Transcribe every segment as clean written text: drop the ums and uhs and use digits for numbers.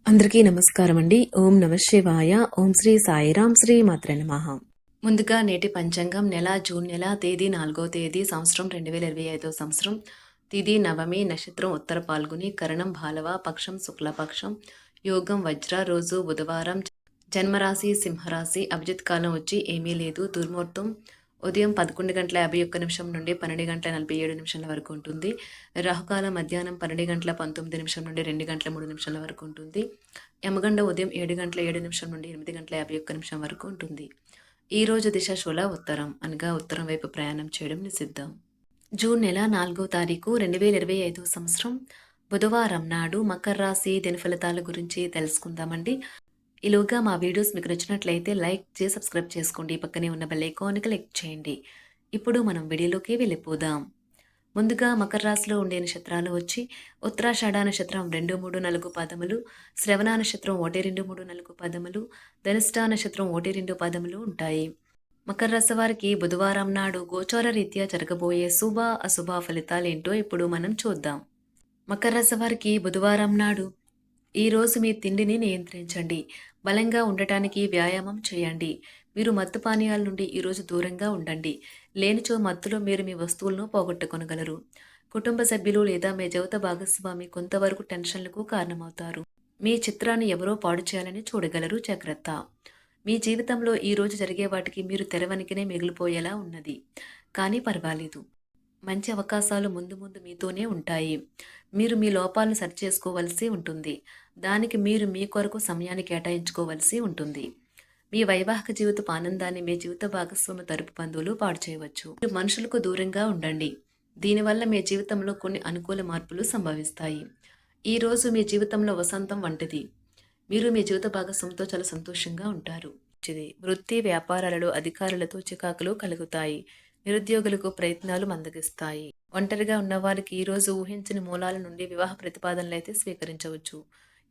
అందరికీ నమస్కారం అండి. ఓం నమ శివాయ. ఓం శ్రీ సాయిరాం. శ్రీ మాత్రే నమః. ముందుగా నేటి పంచాంగం నెల జూన్ నెల తేదీ 4వ తేదీ సంవత్సరం 2025 సంవత్సరం. తిథి నవమి, నక్షత్రం ఉత్తర పాల్గొని, కరణం బాలవ, పక్షం శుక్లపక్షం, యోగం వజ్ర, రోజు బుధవారం, జన్మరాశి సింహరాశి, అభిజిత్ కాలం వచ్చి ఏమీ లేదు. దుర్ముహూర్తం ఉదయం 11:51 నుండి 12:47 వరకు ఉంటుంది. రాహుకాలం మధ్యాహ్నం 12:19 నుండి 2:03 వరకు ఉంటుంది. యమగండ ఉదయం 7:07 నుండి 8:51 వరకు ఉంటుంది. ఈ రోజు దిశ శూల ఉత్తరం, అనగా ఉత్తరం వైపు ప్రయాణం చేయడం నిషిద్ధం. జూన్ నెల 4వ తారీఖు 2025 సంవత్సరం బుధవారం నాడు మకర రాశి దినఫలితాల గురించి తెలుసుకుందామండి. ఈలోగా మా వీడియోస్ మీకు నచ్చినట్లయితే లైక్ చేసి సబ్స్క్రైబ్ చేసుకోండి. పక్కనే ఉన్న బెల్ ఐకాన్కి క్లిక్ చేయండి. ఇప్పుడు మనం వీడియోలోకి వెళ్ళిపోదాం. ముందుగా మకర రాశిలో ఉండే నక్షత్రాలు వచ్చి ఉత్తరాషాఢ నక్షత్రం 2, 3, 4 పదములు, శ్రవణ నక్షత్రం 1, 2, 3, 4 పదములు, ధనిష్ఠ నక్షత్రం 1, 2 పదములు ఉంటాయి. మకర రాశి వారికి బుధవారం నాడు గోచార రీత్యా జరగబోయే శుభ అశుభ ఫలితాలు ఏంటో ఇప్పుడు మనం చూద్దాం. మకర రాశి వారికి బుధవారం నాడు ఈరోజు మీ తిండిని నియంత్రించండి. బలంగా ఉండటానికి వ్యాయామం చేయండి. మీరు మత్తు పానీయాల నుండి ఈరోజు దూరంగా ఉండండి. లేనిచో మత్తులో మీరు మీ వస్తువులను పోగొట్టుకొనగలరు. కుటుంబ సభ్యులు లేదా మీ జీవిత భాగస్వామి కొంతవరకు టెన్షన్లకు కారణమవుతారు. మీ చిత్రాన్ని ఎవరో పాడు చేయాలని చూడగలరు. జాగ్రత్త. మీ జీవితంలో ఈరోజు జరిగే వాటికి మీరు తెరవనికినే మిగిలిపోయేలా ఉన్నది. కానీ పర్వాలేదు, మంచి అవకాశాలు ముందు ముందు మీతోనే ఉంటాయి. మీరు మీ లోపాలను సరిచేసుకోవలసి ఉంటుంది. దానికి మీరు మీ కొరకు సమయాన్ని కేటాయించుకోవలసి ఉంటుంది. మీ వైవాహిక జీవితపు ఆనందాన్ని మీ జీవిత భాగస్వామి తరపు బంధువులు పాడు చేయవచ్చు. మీరు మనుషులకు దూరంగా ఉండండి. దీనివల్ల మీ జీవితంలో కొన్ని అనుకూల మార్పులు సంభవిస్తాయి. ఈ రోజు మీ జీవితంలో వసంతం వంటిది. మీరు మీ జీవిత భాగస్వామితో చాలా సంతోషంగా ఉంటారు. వృత్తి వ్యాపారాలలో అధికారులతో చికాకులు కలుగుతాయి. నిరుద్యోగులకు ప్రయత్నాలు మందగిస్తాయి. ఒంటరిగా ఉన్నవారికి ఈరోజు ఊహించని మూలాల నుండి వివాహ ప్రతిపాదనలు అయితే స్వీకరించవచ్చు.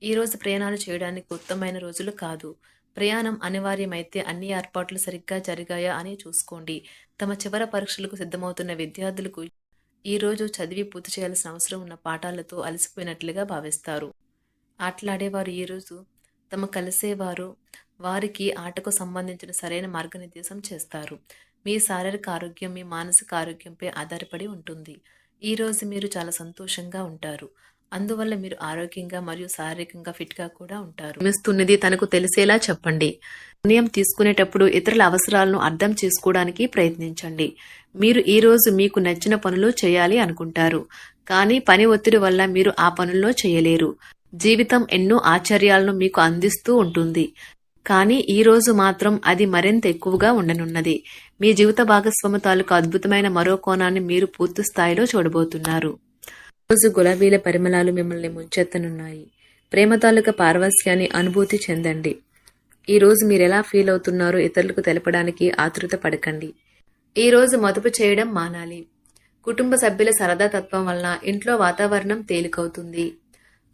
ఈరోజు ప్రయాణాలు చేయడానికి ఉత్తమమైన రోజులు కాదు. ప్రయాణం అనివార్యమైతే అన్ని ఏర్పాట్లు సరిగ్గా జరిగాయా అని చూసుకోండి. తమ చివరి పరీక్షలకు సిద్ధమవుతున్న విద్యార్థులకు ఈరోజు చదివి పూర్తి చేయాల్సిన అవసరం ఉన్న పాఠాలతో అలసిపోయినట్లుగా భావిస్తారు. ఆటలాడేవారు ఈరోజు తమ కలిసేవారు వారికి ఆటకు సంబంధించిన సరైన మార్గనిర్దేశం చేస్తారు. మీ శారీరక ఆరోగ్యం మీ మానసిక ఆరోగ్యంపై ఆధారపడి ఉంటుంది. ఈరోజు మీరు చాలా సంతోషంగా ఉంటారు. అందువల్ల మీరు ఆరోగ్యంగా మరియు శారీరకంగా ఫిట్గా కూడా ఉంటారు. మిస్తున్నది తనకు తెలిసేలా చెప్పండి. నిర్ణయం తీసుకునేటప్పుడు ఇతరుల అవసరాలను అర్థం చేసుకోవడానికి ప్రయత్నించండి. మీరు ఈరోజు మీకు నచ్చిన పనులు చేయాలి అనుకుంటారు, కానీ పని ఒత్తిడి వల్ల మీరు ఆ పనుల్లో చేయలేరు. జీవితం ఎన్నో ఆశ్చర్యాలను మీకు అందిస్తూ ఉంటుంది, కానీ ఈ రోజు మాత్రం అది మరింత ఎక్కువగా ఉండనున్నది. మీ జీవిత భాగస్వామి తాలూకు అద్భుతమైన మరో కోణాన్ని మీరు పూర్తి స్థాయిలో చూడబోతున్నారు. రోజు గులాబీల పరిమళాలు మిమ్మల్ని ముంచెత్తనున్నాయి. ప్రేమ తాలూకా పారవస్యాన్ని అనుభూతి చెందండి. ఈ రోజు మీరెలా ఫీల్ అవుతున్నారో ఇతరులకు తెలపడానికి ఆతృత పడకండి. ఈ రోజు మదుపు చేయడం మానాలి. కుటుంబ సభ్యుల సరదా తత్వం వలన ఇంట్లో వాతావరణం తేలికవుతుంది.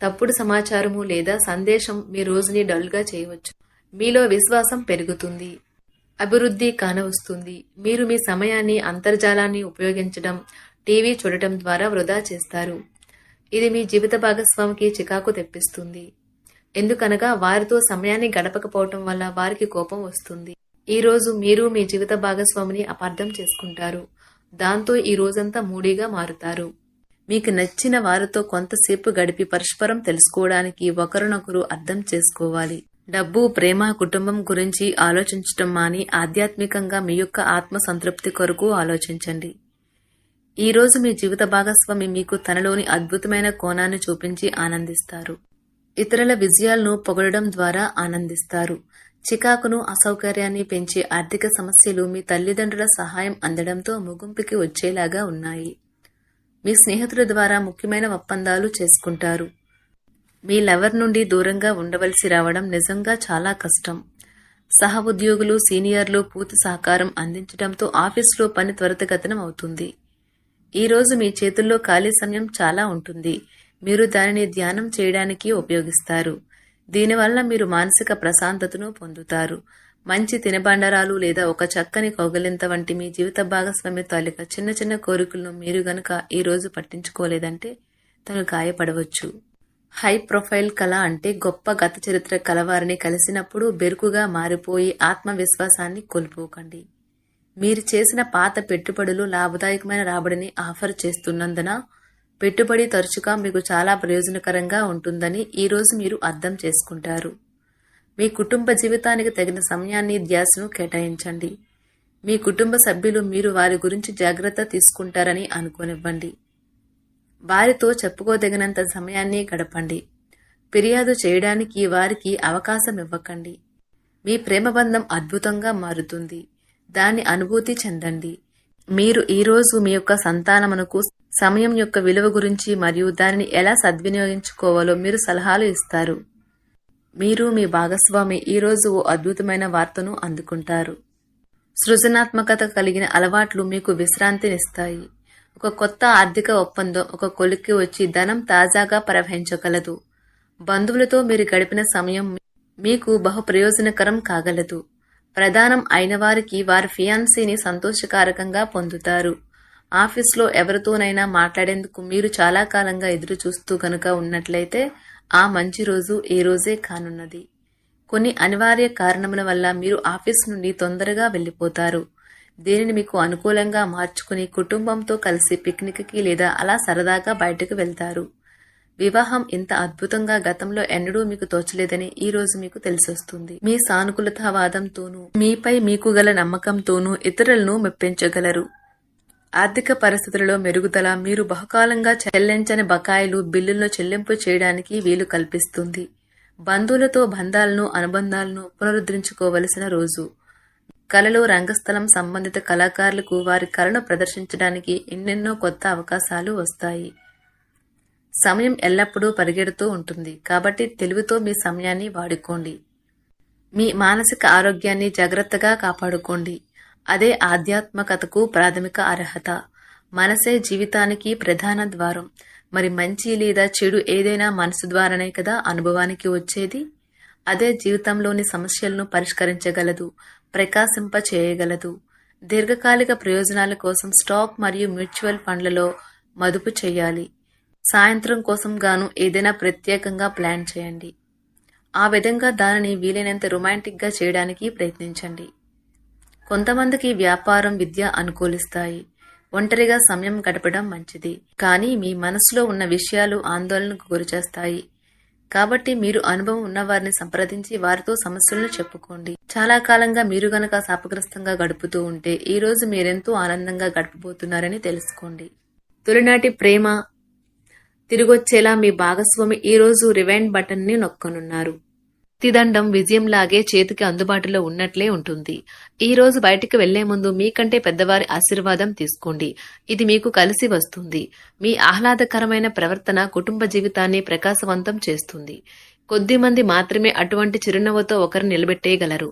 తప్పుడు సమాచారము లేదా సందేశం మీ రోజుని డల్గా చేయవచ్చు. మీలో విశ్వాసం పెరుగుతుంది. అభివృద్ధి కానవస్తుంది. మీరు మీ సమయాన్ని అంతర్జాలాన్ని ఉపయోగించడం, టీవీ చూడటం ద్వారా వృధా చేస్తారు. ఇది మీ జీవిత భాగస్వామికి చికాకు తెప్పిస్తుంది. ఎందుకనగా వారితో సమయాన్ని గడపకపోవటం వల్ల వారికి కోపం వస్తుంది. ఈ రోజు మీరు మీ జీవిత భాగస్వామిని అపార్థం చేసుకుంటారు. దాంతో ఈ రోజంతా మూడీగా మారుతారు. మీకు నచ్చిన వారితో కొంతసేపు గడిపి పరస్పరం తెలుసుకోవడానికి ఒకరినొకరు అర్థం చేసుకోవాలి. డబ్బు, ప్రేమ, కుటుంబం గురించి ఆలోచించటం మాని ఆధ్యాత్మికంగా మీ యొక్క ఆత్మ సంతృప్తి కొరకు ఆలోచించండి. ఈ రోజు మీ జీవిత భాగస్వామి మీకు తనలోని అద్భుతమైన కోణాన్ని చూపించి ఆనందిస్తారు. ఇతరుల విజయాలను పొగడడం ద్వారా ఆనందిస్తారు. చికాకును, అసౌకర్యాన్ని పెంచే ఆర్థిక సమస్యలు మీ తల్లిదండ్రుల సహాయం అందడంతో ముగింపుకి వచ్చేలాగా ఉన్నాయి. మీ స్నేహితుల ద్వారా ముఖ్యమైన ఒప్పందాలు చేసుకుంటారు. మీ లవర్ నుండి దూరంగా ఉండవలసి రావడం నిజంగా చాలా కష్టం. సహ ఉద్యోగులు, సీనియర్లు పూర్తి సహకారం అందించడంతో ఆఫీసులో పని త్వరితగతిన అవుతుంది. ఈ రోజు మీ చేతుల్లో ఖాళీ సమయం చాలా ఉంటుంది. మీరు దానిని ధ్యానం చేయడానికి ఉపయోగిస్తారు. దీనివల్ల మీరు మానసిక ప్రశాంతతను పొందుతారు. మంచి తినబండరాలు లేదా ఒక చక్కని కౌగిలింత వంటి మీ జీవిత భాగస్వామి తాలూకా చిన్న చిన్న కోరికలను మీరు గనక ఈ రోజు పట్టించుకోలేదంటే తను గాయపడవచ్చు. హై ప్రొఫైల్ కళ అంటే గొప్ప గత చరిత్ర కలవారిని కలిసినప్పుడు బెరుకుగా మారిపోయి ఆత్మవిశ్వాసాన్ని కోల్పోకండి. మీరు చేసిన పాత పెట్టుబడులు లాభదాయకమైన రాబడిని ఆఫర్ చేస్తున్నందున పెట్టుబడి తరచుగా మీకు చాలా ప్రయోజనకరంగా ఉంటుందని ఈరోజు మీరు అర్థం చేసుకుంటారు. మీ కుటుంబ జీవితానికి తగిన సమయాన్ని ధ్యాసను కేటాయించండి. మీ కుటుంబ సభ్యులు మీరు వారి గురించి జాగ్రత్త తీసుకుంటారని అనుకోనివ్వండి. వారితో చెప్పుకోదగినంత సమయాన్ని గడపండి. ఫిర్యాదు చేయడానికి వారికి అవకాశం ఇవ్వకండి. మీ ప్రేమబంధం అద్భుతంగా మారుతుంది. దాన్ని అనుభూతి చెందండి. మీరు ఈరోజు మీ యొక్క సంతానమునకు సమయం యొక్క విలువ గురించి మరియు దానిని ఎలా సద్వినియోగించుకోవాలో మీరు సలహాలు ఇస్తారు. మీరు మీ భాగస్వామి ఈరోజు ఓ అద్భుతమైన వార్తను అందుకుంటారు. సృజనాత్మకత కలిగిన అలవాట్లు మీకు విశ్రాంతినిస్తాయి. ఒక కొత్త ఆర్థిక ఒప్పందం ఒక కొలిక్కి వచ్చి ధనం తాజాగా ప్రవహించగలదు. బంధువులతో మీరు గడిపిన సమయం మీకు బహు ప్రయోజనకరం కాగలదు. ప్రధానం అయిన వారికి వారి ఫియాన్సీని సంతోషకారకంగా పొందుతారు. ఆఫీస్లో ఎవరితోనైనా మాట్లాడేందుకు మీరు చాలా కాలంగా ఎదురు చూస్తూ గనుక ఉన్నట్లయితే ఆ మంచి రోజు ఈ రోజే కానున్నది. కొన్ని అనివార్య కారణముల వల్ల మీరు ఆఫీస్ నుండి తొందరగా వెళ్లిపోతారు. దీనిని మీకు అనుకూలంగా మార్చుకుని కుటుంబంతో కలిసి పిక్నిక్కి లేదా అలా సరదాగా బయటకు వెళ్తారు. వివాహం ఇంత అద్భుతంగా గతంలో ఎన్నడూ మీకు తోచలేదని ఈ రోజు మీకు తెలిసొస్తుంది. మీ సానుకూలతావాదంతోనూ మీపై మీకు గల నమ్మకంతోనూ ఇతరులను మెప్పించగలరు. ఆర్థిక పరిస్థితులలో మెరుగుదల మీరు బహుకాలంగా చెల్లించని బకాయిలు బిల్లులను చెల్లింపు చేయడానికి వీలు కల్పిస్తుంది. బంధువులతో బంధాలను అనుబంధాలను పునరుద్ధరించుకోవలసిన రోజు. కళలు రంగస్థలం సంబంధిత కళాకారులకు వారి కళను ప్రదర్శించడానికి ఎన్నెన్నో కొత్త అవకాశాలు వస్తాయి. సమయం ఎల్లప్పుడూ పరిగెడుతూ ఉంటుంది కాబట్టి తెలివితో మీ సమయాన్ని వాడుకోండి. మీ మానసిక ఆరోగ్యాన్ని జాగ్రత్తగా కాపాడుకోండి. అదే ఆధ్యాత్మికతకు ప్రాథమిక అర్హత. మనసే జీవితానికి ప్రధాన ద్వారం. మరి మంచి లేదా చెడు ఏదైనా మనసు ద్వారానే కదా అనుభవానికి వచ్చేది. అదే జీవితంలోని సమస్యలను పరిష్కరించగలదు, ప్రకాశింప చేయగలదు. దీర్ఘకాలిక ప్రయోజనాల కోసం స్టాక్ మరియు మ్యూచువల్ ఫండ్లలో మదుపు చేయాలి. సాయంత్రం కోసం గాను ఏదైనా ప్రత్యేకంగా ప్లాన్ చేయండి. ఆ విధంగా దానిని వీలైనంత రొమాంటిక్గా చేయడానికి ప్రయత్నించండి. కొంతమందికి వ్యాపారం, విద్య అనుకూలిస్తాయి. ఒంటరిగా సమయం గడపడం మంచిది. కానీ మీ మనసులో ఉన్న విషయాలు ఆందోళనకు గురిచేస్తాయి. కాబట్టి మీరు అనుభవం ఉన్నవారిని సంప్రదించి వారితో సమస్యలను చెప్పుకోండి. చాలా కాలంగా మీరు గనక శాపగ్రస్తంగా గడుపుతూ ఉంటే ఈ రోజు మీరెంతో ఆనందంగా గడపబోతున్నారని తెలుసుకోండి. తొలినాటి ప్రేమ తిరిగొచ్చేలా మీ భాగస్వామి ఈ రోజు రివైండ్ బటన్ ని నొక్కనున్నారు. ప్రతిదండం విజయంలాగే చేతికి అందుబాటులో ఉన్నట్లే ఉంటుంది. ఈ రోజు బయటికి వెళ్లే ముందు మీకంటే పెద్దవారి ఆశీర్వాదం తీసుకోండి. ఇది మీకు కలిసి వస్తుంది. మీ ఆహ్లాదకరమైన ప్రవర్తన కుటుంబ జీవితాన్ని ప్రకాశవంతం చేస్తుంది. కొద్దిమంది మాత్రమే అటువంటి చిరునవ్వుతో ఒకరు నిలబెట్టేయగలరు.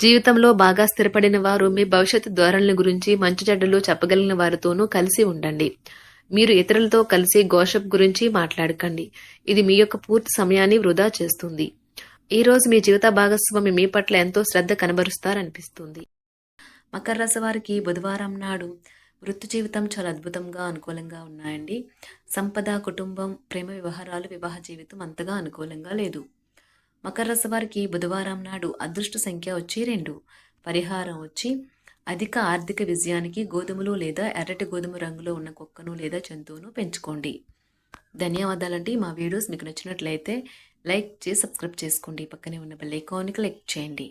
జీవితంలో బాగా స్థిరపడిన వారు మీ భవిష్యత్తు ధోరణుల గురించి మంచి చెడ్డలు చెప్పగలిగిన వారితోనూ కలిసి ఉండండి. మీరు ఇతరులతో కలిసి గోషప్ గురించి మాట్లాడకండి. ఇది మీ యొక్క పూర్తి సమయాన్ని వృధా చేస్తుంది. ఈ రోజు మీ జీవిత భాగస్వామి మీ పట్ల ఎంతో శ్రద్ధ కనబరుస్తారనిపిస్తుంది. మకర రాశి వారికి బుధవారం నాడు వృత్తి జీవితం చాలా అద్భుతంగా అనుకూలంగా ఉన్నాయండి. సంపద, కుటుంబం, ప్రేమ వ్యవహారాలు, వివాహ జీవితం అంతగా అనుకూలంగా లేదు. మకర రాశి వారికి బుధవారం నాడు అదృష్ట సంఖ్య వచ్చి 2. పరిహారం వచ్చి అధిక ఆర్థిక విజయానికి గోధుమలు లేదా ఎర్రటి గోధుమ రంగులో ఉన్న కుక్కను లేదా జంతువును పెంచుకోండి. ధన్యవాదాలండి. మా వీడియోస్ మీకు నచ్చినట్లయితే లైక్ చేసి సబ్స్క్రైబ్ చేసుకోండి. పక్కనే ఉన్న బెల్ ఐకాన్ని క్లిక్ చేయండి.